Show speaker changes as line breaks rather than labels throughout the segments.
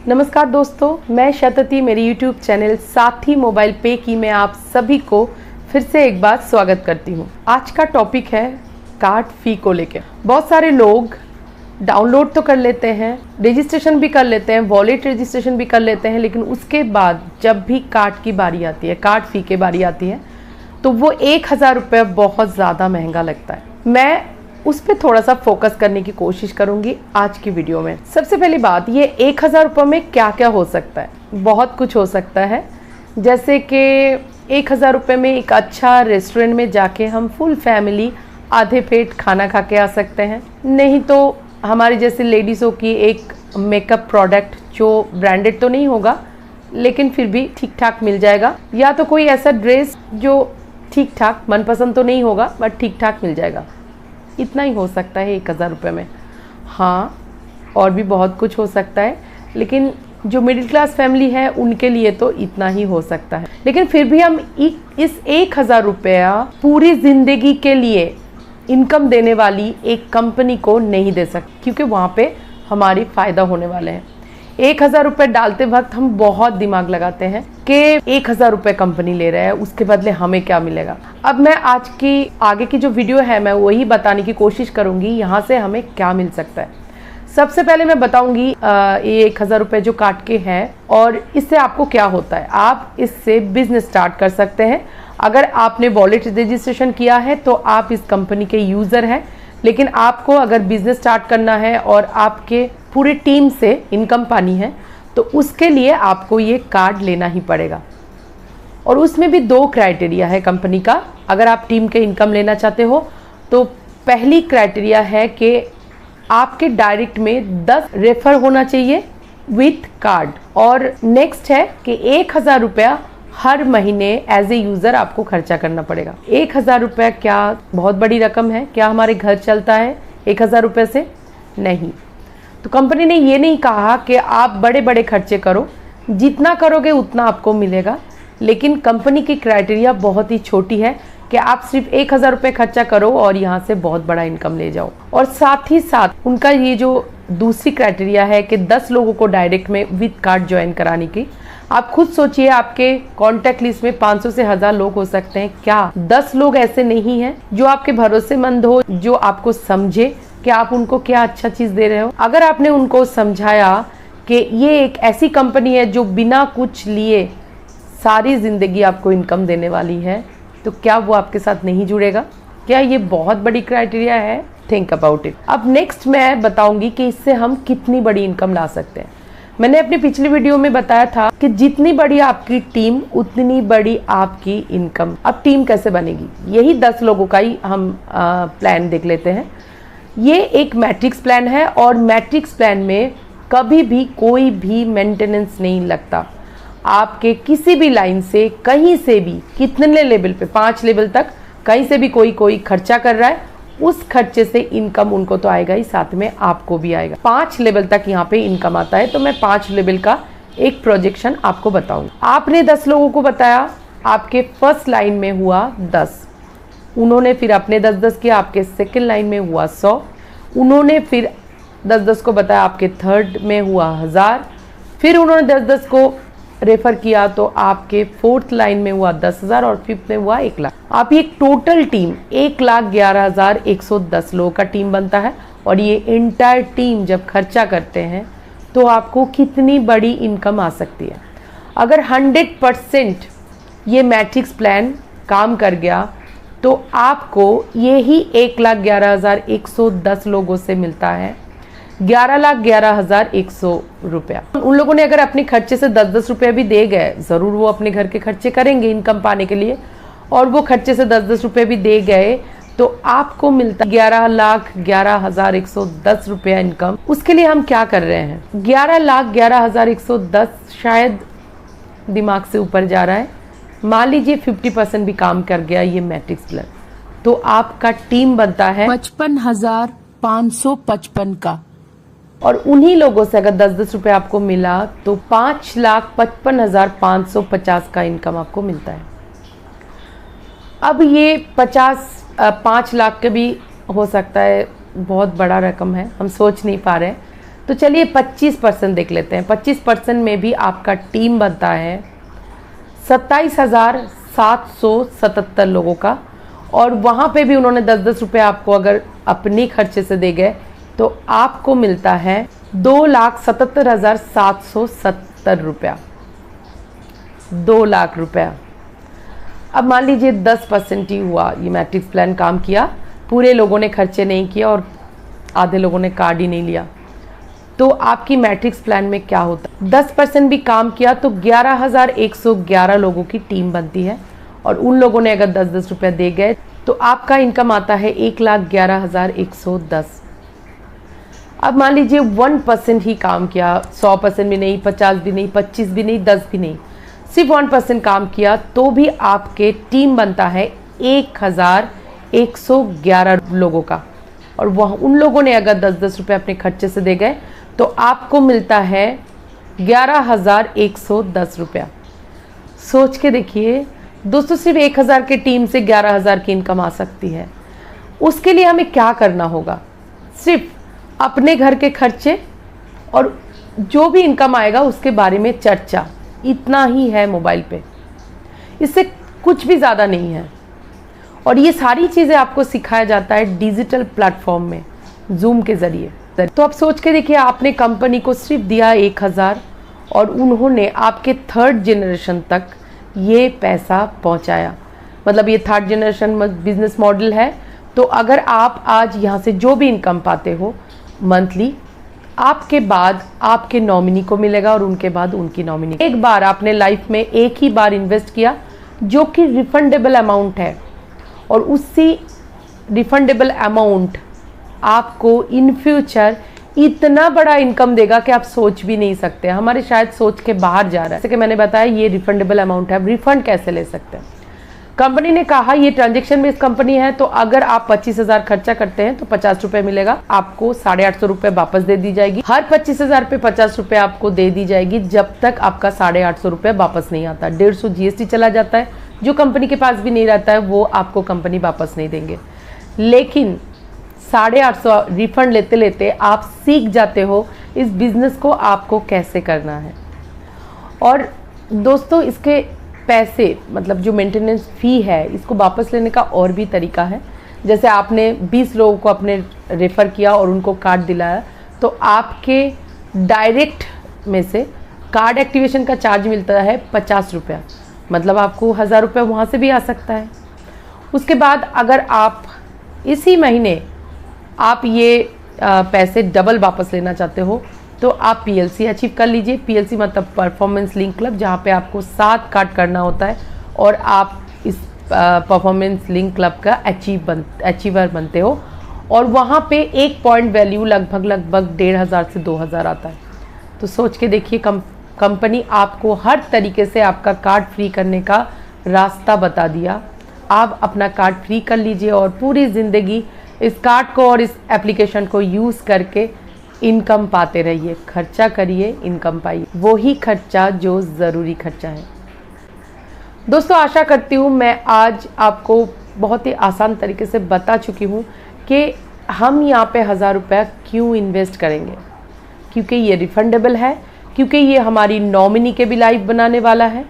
नमस्कार दोस्तों, मैं शतती मेरी YouTube चैनल साथी मोबाइल पे की में आप सभी को फिर से एक बार स्वागत करती हूँ। आज का टॉपिक है कार्ड फी को लेकर। बहुत सारे लोग डाउनलोड तो कर लेते हैं, रजिस्ट्रेशन भी कर लेते हैं, वॉलेट रजिस्ट्रेशन भी कर लेते हैं, लेकिन उसके बाद जब भी कार्ड की बारी आती है, कार्ड फी की बारी आती है, तो वो 1000 रुपये बहुत ज़्यादा महंगा लगता है। मैं उस पर थोड़ा सा फोकस करने की कोशिश करूंगी आज की वीडियो में। सबसे पहली बात, ये 1000 रुपये में क्या क्या हो सकता है। बहुत कुछ हो सकता है, जैसे कि 1000 रुपये में एक अच्छा रेस्टोरेंट में जाके हम फुल फैमिली आधे पेट खाना खा के आ सकते हैं। नहीं तो हमारी जैसे लेडीज़ों की एक मेकअप प्रोडक्ट जो ब्रांडेड तो नहीं होगा लेकिन फिर भी ठीक ठाक मिल जाएगा, या तो कोई ऐसा ड्रेस जो ठीक ठाक, मनपसंद तो नहीं होगा बट ठीक ठाक मिल जाएगा। इतना ही हो सकता है 1000 रुपये में। हाँ, और भी बहुत कुछ हो सकता है, लेकिन जो मिडिल क्लास फैमिली है उनके लिए तो इतना ही हो सकता है। लेकिन फिर भी हम इस 1000 रुपया पूरी ज़िंदगी के लिए इनकम देने वाली एक कंपनी को नहीं दे सकते, क्योंकि वहाँ पे हमारी फ़ायदा होने वाले हैं। 1000 रुपये डालते वक्त हम बहुत दिमाग लगाते हैं कि 1000 रुपये कंपनी ले रहा है, उसके बदले हमें क्या मिलेगा। अब मैं आज की आगे की जो वीडियो है मैं वही बताने की कोशिश करूंगी यहाँ से हमें क्या मिल सकता है। सबसे पहले मैं बताऊंगी ये 1000 रुपये जो काट के हैं और इससे आपको क्या होता है। आप इससे बिजनेस स्टार्ट कर सकते हैं। अगर आपने वॉलेट रजिस्ट्रेशन किया है तो आप इस कंपनी के यूज़र हैं, लेकिन आपको अगर बिजनेस स्टार्ट करना है और आपके पूरे टीम से इनकम पानी है तो उसके लिए आपको ये कार्ड लेना ही पड़ेगा। और उसमें भी 2 क्राइटेरिया है कंपनी का। अगर आप टीम के इनकम लेना चाहते हो तो पहली क्राइटेरिया है कि आपके डायरेक्ट में 10 रेफर होना चाहिए विथ कार्ड, और नेक्स्ट है कि 1000 रुपया हर महीने एज ए यूज़र आपको खर्चा करना पड़ेगा। 1000 रुपया क्या बहुत बड़ी रकम है? क्या हमारे घर चलता है 1000 रुपये से? नहीं। तो कंपनी ने ये नहीं कहा कि आप बड़े बड़े खर्चे करो, जितना करोगे उतना आपको मिलेगा, लेकिन कंपनी की क्राइटेरिया बहुत ही छोटी है कि आप सिर्फ 1000 रुपये खर्चा करो और यहाँ से बहुत बड़ा इनकम ले जाओ। और साथ ही साथ उनका ये जो दूसरी क्राइटेरिया है कि 10 लोगों को डायरेक्ट में विद कार्ड ज्वाइन कराने की। आप खुद सोचिए, आपके कॉन्टैक्ट लिस्ट में 500 से 1000 लोग हो सकते हैं, क्या 10 लोग ऐसे नहीं हैं जो आपके भरोसेमंद हो, जो आपको समझे कि आप उनको क्या अच्छा चीज़ दे रहे हो। अगर आपने उनको समझाया कि ये एक ऐसी कंपनी है जो बिना कुछ लिए सारी ज़िंदगी आपको इनकम देने वाली है, तो क्या वो आपके साथ नहीं जुड़ेगा? क्या ये बहुत बड़ी क्राइटेरिया है? Think about it. अब नेक्स्ट मैं बताऊंगी कि इससे हम कितनी बड़ी इनकम ला सकते हैं। मैंने अपनी पिछली वीडियो में बताया था कि जितनी बड़ी आपकी टीम उतनी बड़ी आपकी इनकम। अब टीम कैसे बनेगी? यही 10 लोगों का ही हम प्लान देख लेते हैं। ये एक मैट्रिक्स प्लान है और मैट्रिक्स प्लान में कभी भी कोई भी मेंटेनेंस नहीं लगता। आपके किसी भी लाइन से, कहीं से भी, कितने लेवल पे, 5 लेवल तक कहीं से भी कोई खर्चा कर रहा है, उस खर्चे से इनकम उनको तो आएगा ही, साथ में आपको भी आएगा। 5 लेवल तक यहाँ पे इनकम आता है। तो मैं 5 लेवल का एक प्रोजेक्शन आपको बताऊंगी। आपने 10 लोगों को बताया, आपके फर्स्ट लाइन में हुआ 10, उन्होंने फिर अपने 10-10 किया, आपके सेकेंड लाइन में हुआ 100, उन्होंने फिर 10-10 को बताया, आपके थर्ड में हुआ 1000, फिर उन्होंने 10-10 को रेफर किया तो आपके फोर्थ लाइन में हुआ 10,000 और फिफ्थ में हुआ 1 लाख। आप ये टोटल टीम 1,11,110 लोगों का टीम बनता है। और ये इंटायर टीम जब खर्चा करते हैं तो आपको कितनी बड़ी इनकम आ सकती है। अगर 100% ये मैट्रिक्स प्लान काम कर गया तो आपको यही 1,11,110 लोगों से मिलता है 11,11,100 रुपया। उन लोगों ने अगर अपने खर्चे से 10-10 रुपये भी दे गए, ज़रूर वो अपने घर के खर्चे करेंगे इनकम पाने के लिए, और वो खर्चे से 10-10 रुपये भी दे गए तो आपको मिलता 11,11,110 रुपया इनकम। उसके लिए हम क्या कर रहे हैं? 11,11,110 शायद दिमाग से ऊपर जा रहा है। मान लीजिए 50% भी काम कर गया ये मैट्रिक्स प्लान, तो आपका टीम बनता है 55,555 का। और उन्हीं लोगों से अगर 10-10 रुपये आपको मिला तो 5,55,550 का इनकम आपको मिलता है। अब ये 5 लाख के भी हो सकता है, बहुत बड़ा रकम है, हम सोच नहीं पा रहे हैं। तो चलिए 25% देख लेते हैं। 25% में भी आपका टीम बनता है 27,777 लोगों का, और वहाँ पे भी उन्होंने 10-10 रुपये आपको अगर अपने खर्चे से दे गए तो आपको मिलता है 2,77,770 रुपया, 2 लाख रुपया। अब मान लीजिए 10% ही हुआ, ये मैट्रिक्स प्लान काम किया, पूरे लोगों ने खर्चे नहीं किया और आधे लोगों ने कार्ड ही नहीं लिया, तो आपकी मैट्रिक्स प्लान में क्या होता है? 10% भी काम किया तो 11,111 लोगों की टीम बनती है, और उन लोगों ने अगर 10-10 रुपये दे गए तो आपका इनकम आता है 1,11,110। अब मान लीजिए 1% ही काम किया, 100% भी नहीं, 50 भी नहीं, 25 भी नहीं, 10 भी नहीं, सिर्फ 1% काम किया तो भी आपके टीम बनता है 1,111 लोगों का, और वह उन लोगों ने अगर 10-10 रुपये अपने खर्चे से दे गए तो आपको मिलता है 11,110 रुपया। सोच के देखिए दोस्तों, सिर्फ 1,000 के टीम से 11,000 की इनकम आ सकती है। उसके लिए हमें क्या करना होगा? सिर्फ अपने घर के खर्चे और जो भी इनकम आएगा उसके बारे में चर्चा, इतना ही है मोबाइल पे, इससे कुछ भी ज़्यादा नहीं है। और ये सारी चीज़ें आपको सिखाया जाता है डिजिटल प्लेटफॉर्म में, जूम के ज़रिए। तो आप सोच के देखिए, आपने कंपनी को सिर्फ दिया 1,000 और उन्होंने आपके 3rd जनरेशन तक ये पैसा पहुंचाया। मतलब ये 3rd जनरेशन बिजनेस मॉडल है। तो अगर आप आज यहाँ से जो भी इनकम पाते हो मंथली, आपके बाद आपके नॉमिनी को मिलेगा और उनके बाद उनकी नॉमिनी। एक बार आपने लाइफ में एक ही बार इन्वेस्ट किया जो कि रिफंडेबल अमाउंट है, और उसी रिफंडेबल अमाउंट आपको इन फ्यूचर इतना बड़ा इनकम देगा कि आप सोच भी नहीं सकते। हमारे शायद सोच के बाहर जा रहा है। जैसे कि मैंने बताया ये रिफंडेबल अमाउंट है, रिफंड कैसे ले सकते हैं? कंपनी ने कहा ये ट्रांजेक्शन बेस्ड कंपनी है, तो अगर आप 25,000 खर्चा करते हैं तो 50 रुपये मिलेगा, आपको 850 रुपये वापस दे दी जाएगी। हर 25,000 पे 50 रुपये आपको दे दी जाएगी जब तक आपका 850 रुपये वापस नहीं आता। 150 GST चला जाता है, जो कंपनी के पास भी नहीं रहता है वो आपको कंपनी वापस नहीं देंगे। लेकिन 850 रिफंड लेते लेते आप सीख जाते हो इस बिज़नेस को आपको कैसे करना है। और दोस्तों इसके पैसे, मतलब जो मेंटेनेंस फ़ी है, इसको वापस लेने का और भी तरीका है। जैसे आपने 20 लोगों को अपने रेफ़र किया और उनको कार्ड दिलाया, तो आपके डायरेक्ट में से कार्ड एक्टिवेशन का चार्ज मिलता है 50 रुपया, मतलब आपको 1,000 रुपये वहाँ से भी आ सकता है। उसके बाद अगर आप इसी महीने आप ये पैसे डबल वापस लेना चाहते हो तो आप PLC अचीव कर लीजिए। PLC मतलब परफॉर्मेंस लिंक क्लब, जहाँ पे आपको 7 कार्ड करना होता है और आप इस परफॉर्मेंस लिंक क्लब का अचीवर बनते हो, और वहाँ पे एक पॉइंट वैल्यू लगभग 1,500 से 2,000 आता है। तो सोच के देखिए, कंपनी आपको हर तरीके से आपका कार्ड फ्री करने का रास्ता बता दिया। आप अपना कार्ड फ्री कर लीजिए और पूरी ज़िंदगी इस कार्ड को और इस एप्लीकेशन को यूज़ करके इनकम पाते रहिए। खर्चा करिए, इनकम पाइए, वही खर्चा जो ज़रूरी खर्चा है। दोस्तों आशा करती हूँ मैं आज आपको बहुत ही आसान तरीके से बता चुकी हूँ कि हम यहाँ पे 1,000 रुपया क्यों इन्वेस्ट करेंगे। क्योंकि ये रिफंडेबल है, क्योंकि ये हमारी नॉमिनी के भी लाइफ बनाने वाला है,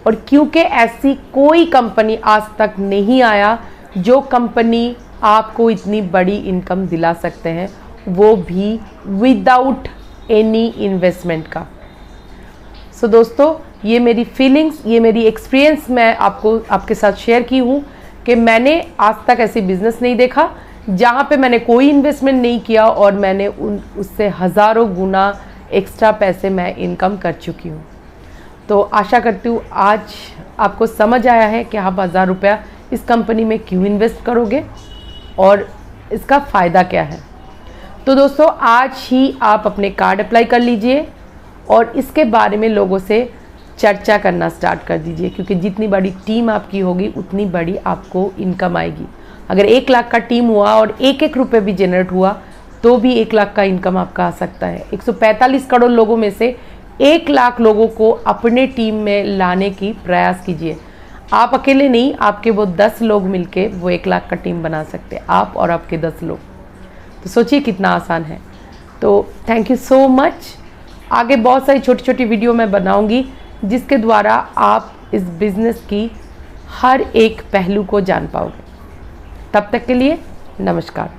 और क्योंकि ऐसी कोई कंपनी आज तक नहीं आया जो कंपनी आपको इतनी बड़ी इनकम दिला सकते हैं, वो भी विदाउट एनी इन्वेस्टमेंट का। सो दोस्तों ये मेरी फीलिंग्स, ये मेरी एक्सपीरियंस मैं आपके साथ शेयर की हूँ कि मैंने आज तक ऐसी बिजनेस नहीं देखा जहाँ पे मैंने कोई इन्वेस्टमेंट नहीं किया और मैंने उससे हज़ारों गुना एक्स्ट्रा पैसे मैं इनकम कर चुकी हूँ। तो आशा करती हूँ आज आपको समझ आया है कि आप 1,000 रुपया इस कंपनी में क्यों इन्वेस्ट करोगे और इसका फ़ायदा क्या है। तो दोस्तों आज ही आप अपने कार्ड अप्लाई कर लीजिए और इसके बारे में लोगों से चर्चा करना स्टार्ट कर दीजिए, क्योंकि जितनी बड़ी टीम आपकी होगी उतनी बड़ी आपको इनकम आएगी। अगर 1 लाख का टीम हुआ और 1-1 रुपये भी जनरेट हुआ तो भी 1 लाख का इनकम आपका आ सकता है। 145 करोड़ लोगों में से 1 लाख लोगों को अपने टीम में लाने की प्रयास कीजिए। आप अकेले नहीं, आपके वो 10 लोग मिलके वो 1 लाख का टीम बना सकते हैं, आप और आपके 10 लोग। तो सोचिए कितना आसान है। तो थैंक यू सो मच। आगे बहुत सारी छोटी छोटी वीडियो मैं बनाऊंगी जिसके द्वारा आप इस बिज़नेस की हर एक पहलू को जान पाओगे। तब तक के लिए नमस्कार।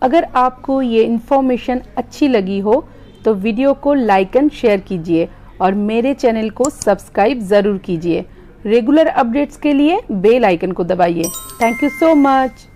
अगर आपको ये इन्फॉर्मेशन अच्छी लगी हो तो वीडियो को लाइक एंड शेयर कीजिए और मेरे चैनल को सब्सक्राइब ज़रूर कीजिए। रेगुलर अपडेट्स के लिए बेल आइकन को दबाइए। Thank you so much.